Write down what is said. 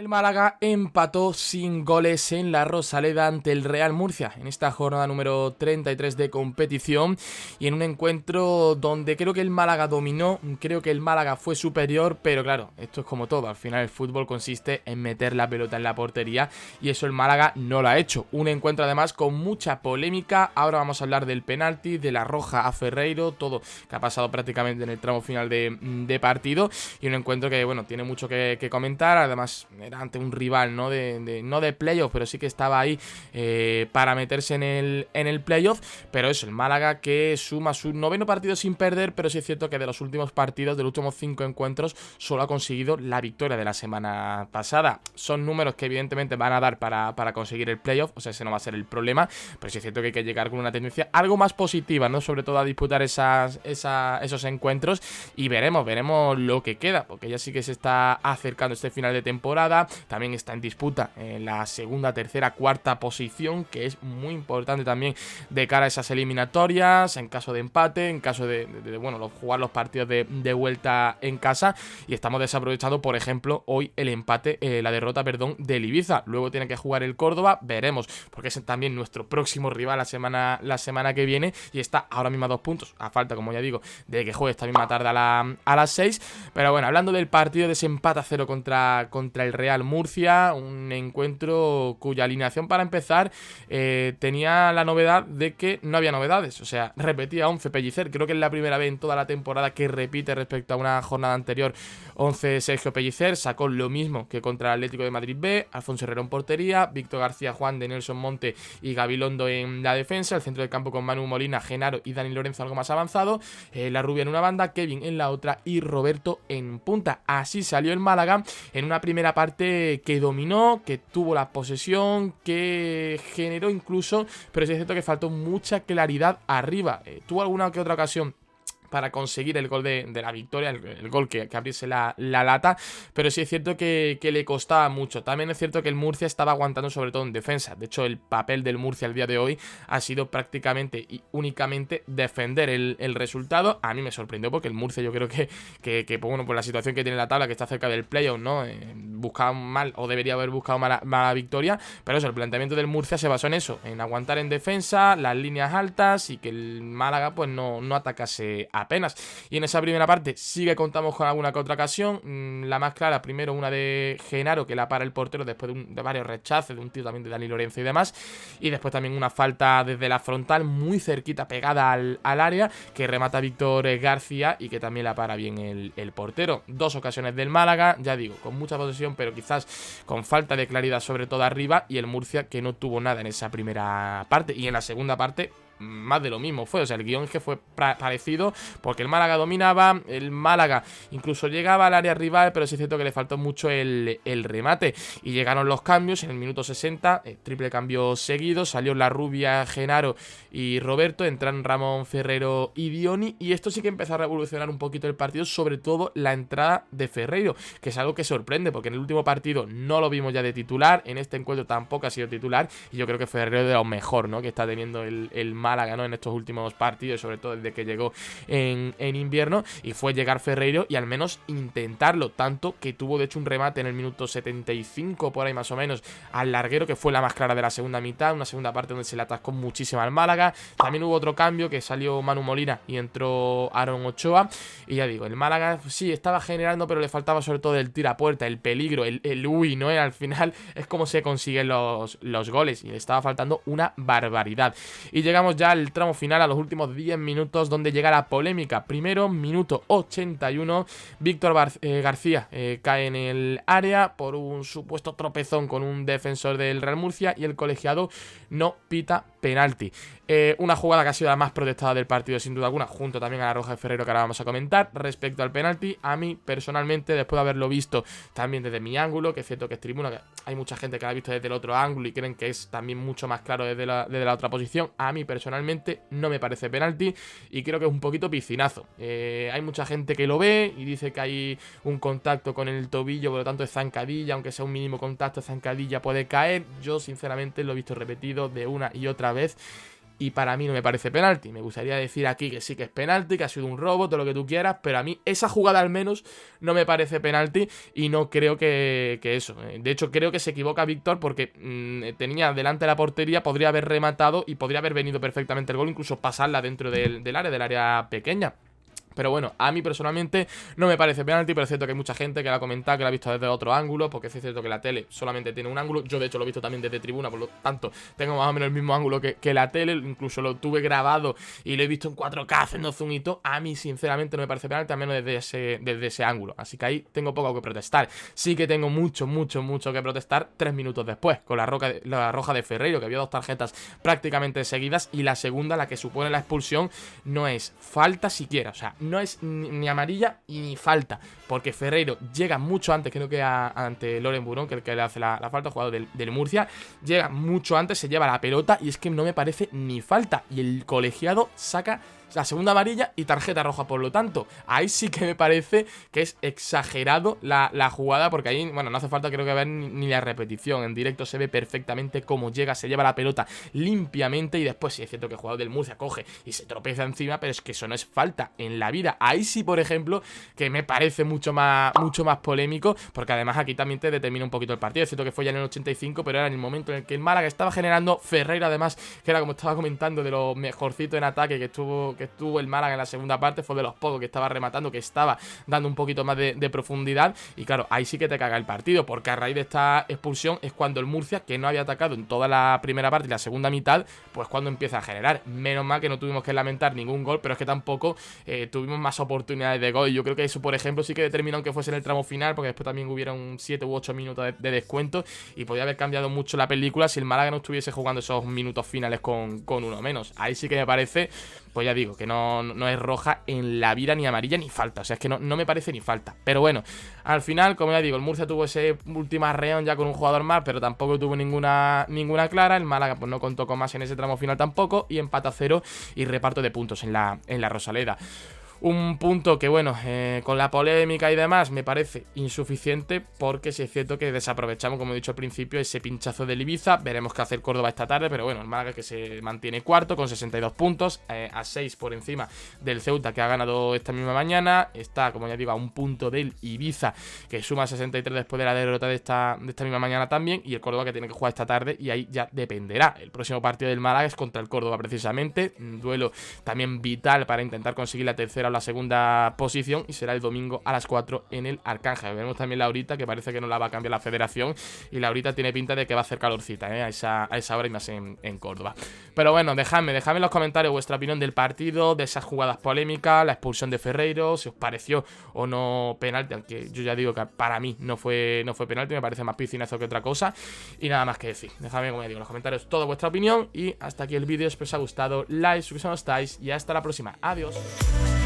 El Málaga empató sin goles en la Rosaleda ante el Real Murcia en esta jornada número 33 de competición y en un encuentro donde creo que el Málaga dominó, creo que el Málaga fue superior, pero claro, esto es como todo, al final el fútbol consiste en meter la pelota en la portería y eso el Málaga no lo ha hecho. Un encuentro además con mucha polémica, ahora vamos a hablar del penalti, de la roja a Ferreiro, todo que ha pasado prácticamente en el tramo final de partido y un encuentro que bueno, tiene mucho que comentar, además era ante un rival no de playoff, pero sí que estaba ahí para meterse en el playoff, pero eso, el Málaga que suma su 9º partido sin perder, pero sí es cierto que de los últimos partidos, de los últimos 5 encuentros, solo ha conseguido la victoria de la semana pasada. Son números que evidentemente van a dar para conseguir el playoff, o sea, ese no va a ser el problema, pero sí es cierto que hay que llegar con una tendencia algo más positiva, ¿no? Sobre todo a disputar esos encuentros y veremos lo que queda, porque ya sí que se está acercando este final de temporada. También está en disputa en la segunda, tercera, cuarta posición, que es muy importante también de cara a esas eliminatorias, en caso de empate, en caso de jugar los partidos de vuelta en casa, y estamos desaprovechando, por ejemplo, hoy el empate, la derrota, del Ibiza. Luego tiene que jugar el Córdoba, veremos, porque es también nuestro próximo rival la semana que viene, y está ahora mismo a 2 puntos, a falta, como ya digo, de que juegue esta misma tarde a las 6, pero bueno, hablando del partido de ese empate a 0 contra el Real Murcia, un encuentro cuya alineación para empezar tenía la novedad de que no había novedades, o sea, repetía 11 Pellicer, creo que es la primera vez en toda la temporada que repite respecto a una jornada anterior 11 Sergio Pellicer, sacó lo mismo que contra el Atlético de Madrid B, Alfonso Herrero en portería, Víctor García Juan de Nelson Monte y Gabilondo en la defensa, el centro del campo con Manu Molina, Genaro y Dani Lorenzo algo más avanzado, la Rubia en una banda, Kevin en la otra y Roberto en punta. Así salió el Málaga en una primera parte que dominó, que tuvo la posesión, que generó incluso, pero sí es cierto que faltó mucha claridad arriba. Tuvo alguna que otra ocasión para conseguir el gol de la victoria, el gol que abriese la lata, pero sí es cierto que le costaba mucho. También es cierto que el Murcia estaba aguantando sobre todo en defensa. De hecho, el papel del Murcia el día de hoy ha sido prácticamente y únicamente defender el resultado. A mí me sorprendió porque el Murcia yo creo que bueno, por la situación que tiene la tabla, que está cerca del playoff, ¿no? Buscaba mal, o debería haber buscado mala victoria, pero eso, el planteamiento del Murcia se basó en eso, en aguantar en defensa, las líneas altas y que el Málaga pues no atacase apenas. Y en esa primera parte sí que contamos con alguna que otra ocasión, la más clara, primero una de Genaro que la para el portero después de varios rechaces, de un tiro también de Dani Lorenzo y demás, y después también una falta desde la frontal muy cerquita, pegada al área, que remata Víctor García y que también la para bien el portero. 2 ocasiones del Málaga, ya digo, con mucha posesión, pero quizás con falta de claridad sobre todo arriba, y el Murcia que no tuvo nada en esa primera parte, y en la segunda parte más de lo mismo fue, o sea, el guión que fue parecido, porque el Málaga dominaba, el Málaga incluso llegaba al área rival, pero sí es cierto que le faltó mucho el remate, y llegaron los cambios en el minuto 60, triple cambio seguido, salió la Rubia, Genaro y Roberto, entran Ramón, Ferrero y Dioni, y esto sí que empezó a revolucionar un poquito el partido, sobre todo la entrada de Ferreiro, que es algo que sorprende, porque en el último partido no lo vimos ya de titular, en este encuentro tampoco ha sido titular, y yo creo que Ferreiro es de lo mejor, ¿no?, que está teniendo el Málaga, ¿no?, en estos últimos partidos, sobre todo desde que llegó en invierno, y fue llegar Ferreiro y al menos intentarlo, tanto que tuvo de hecho un remate en el minuto 75 por ahí más o menos al larguero, que fue la más clara de la segunda mitad, una segunda parte donde se le atascó muchísimo al Málaga. También hubo otro cambio, que salió Manu Molina y entró Aaron Ochoa, y ya digo, el Málaga sí estaba generando, pero le faltaba sobre todo el tiro a puerta, el peligro, el uy, ¿no?, al final es como se consiguen los goles, y le estaba faltando una barbaridad. Y llegamos ya al tramo final, a los últimos 10 minutos, donde llega la polémica. Primero, minuto 81, Víctor García cae en el área por un supuesto tropezón con un defensor del Real Murcia, y el colegiado no pita penalti. Una jugada que ha sido la más protestada del partido sin duda alguna, junto también a la roja de Ferreiro, que ahora vamos a comentar. Respecto al penalti, a mí personalmente, después de haberlo visto también desde mi ángulo, que es cierto que es tribuna, que hay mucha gente que lo ha visto desde el otro ángulo y creen que es también mucho más claro desde la otra posición, a mí personalmente no me parece penalti y creo que es un poquito piscinazo. Hay mucha gente que lo ve y dice que hay un contacto con el tobillo, por lo tanto es zancadilla, aunque sea un mínimo contacto, zancadilla puede caer. Yo sinceramente lo he visto repetido de una y otra vez y para mí no me parece penalti. Me gustaría decir aquí que sí que es penalti, que ha sido un robo, todo lo que tú quieras, pero a mí esa jugada al menos no me parece penalti y no creo que eso. De hecho, creo que se equivoca Víctor porque tenía delante la portería, podría haber rematado y podría haber venido perfectamente el gol, incluso pasarla dentro del área pequeña. Pero bueno, a mí personalmente no me parece penalti, pero es cierto que hay mucha gente que la ha comentado, que la ha visto desde otro ángulo, porque es cierto que la tele solamente tiene un ángulo. Yo de hecho lo he visto también desde tribuna, por lo tanto tengo más o menos el mismo ángulo que la tele, incluso lo tuve grabado y lo he visto en 4K haciendo zoomito. A mí sinceramente no me parece penalti, al menos desde ese ángulo, así que ahí tengo poco que protestar. Sí que tengo mucho que protestar 3 minutos después, con la roja de Ferreiro, que había 2 tarjetas prácticamente seguidas, y la segunda, la que supone la expulsión, no es falta siquiera, o sea, no es ni amarilla y ni falta, porque Ferreiro llega mucho antes, creo que ante Loren Burón, que es el que le hace la falta, jugador del Murcia, llega mucho antes, se lleva la pelota y es que no me parece ni falta, y el colegiado saca la segunda amarilla y tarjeta roja, por lo tanto, ahí sí que me parece que es exagerado la jugada, porque ahí, bueno, no hace falta creo que ver ni la repetición, en directo se ve perfectamente cómo llega, se lleva la pelota limpiamente y después sí es cierto que el jugador del Murcia coge y se tropieza encima, pero es que eso no es falta en la vida. Ahí sí, por ejemplo, que me parece mucho más polémico, porque además aquí también te determina un poquito el partido. Es cierto que fue ya en el 85, pero era en el momento en el que el Málaga estaba generando. Ferreiro además, que era como estaba comentando, de lo mejorcito en ataque que estuvo el Málaga en la segunda parte, fue de los pocos que estaba rematando, que estaba dando un poquito más de profundidad, y claro, ahí sí que te caga el partido, porque a raíz de esta expulsión es cuando el Murcia, que no había atacado en toda la primera parte y la segunda mitad, pues cuando empieza a generar. Menos mal que no tuvimos que lamentar ningún gol, pero es que tampoco tuvimos más oportunidades de gol. Yo creo que eso, por ejemplo, sí que determinó aunque fuese en el tramo final, porque después también hubieron 7 u 8 minutos de descuento y podía haber cambiado mucho la película si el Málaga no estuviese jugando esos minutos finales con uno menos. Ahí sí que me parece, pues ya digo, que no es roja en la vida, ni amarilla, ni falta. O sea, es que no me parece ni falta. Pero bueno, al final, como ya digo, el Murcia tuvo ese último arreón ya con un jugador más, pero tampoco tuvo ninguna clara. El Málaga pues no contó con más en ese tramo final tampoco, y empata 0 y reparto de puntos en la Rosaleda. Un punto que, bueno, con la polémica y demás me parece insuficiente, porque sí es cierto que desaprovechamos, como he dicho al principio, ese pinchazo del Ibiza. Veremos qué hace el Córdoba esta tarde, pero bueno, el Málaga que se mantiene cuarto con 62 puntos, a 6 por encima del Ceuta, que ha ganado esta misma mañana. Está, como ya digo, a un punto del Ibiza, que suma 63 después de la derrota de esta misma mañana también, y el Córdoba que tiene que jugar esta tarde, y ahí ya dependerá. El próximo partido del Málaga es contra el Córdoba precisamente, un duelo también vital para intentar conseguir la tercera la segunda posición, y será el domingo a las 4 en el Arcángel. Veremos también la horita, que parece que no la va a cambiar la federación, y la horita tiene pinta de que va a hacer calorcita a esa hora, y más en Córdoba. Pero bueno, dejadme en los comentarios vuestra opinión del partido, de esas jugadas polémicas, la expulsión de Ferreiro, si os pareció o no penalti, aunque yo ya digo que para mí no fue penalti, me parece más piscinazo que otra cosa. Y nada más que decir, dejadme, como ya digo, en los comentarios toda vuestra opinión, y hasta aquí el vídeo. Espero os haya gustado, like, suscribiros si no estáis, y hasta la próxima. Adiós.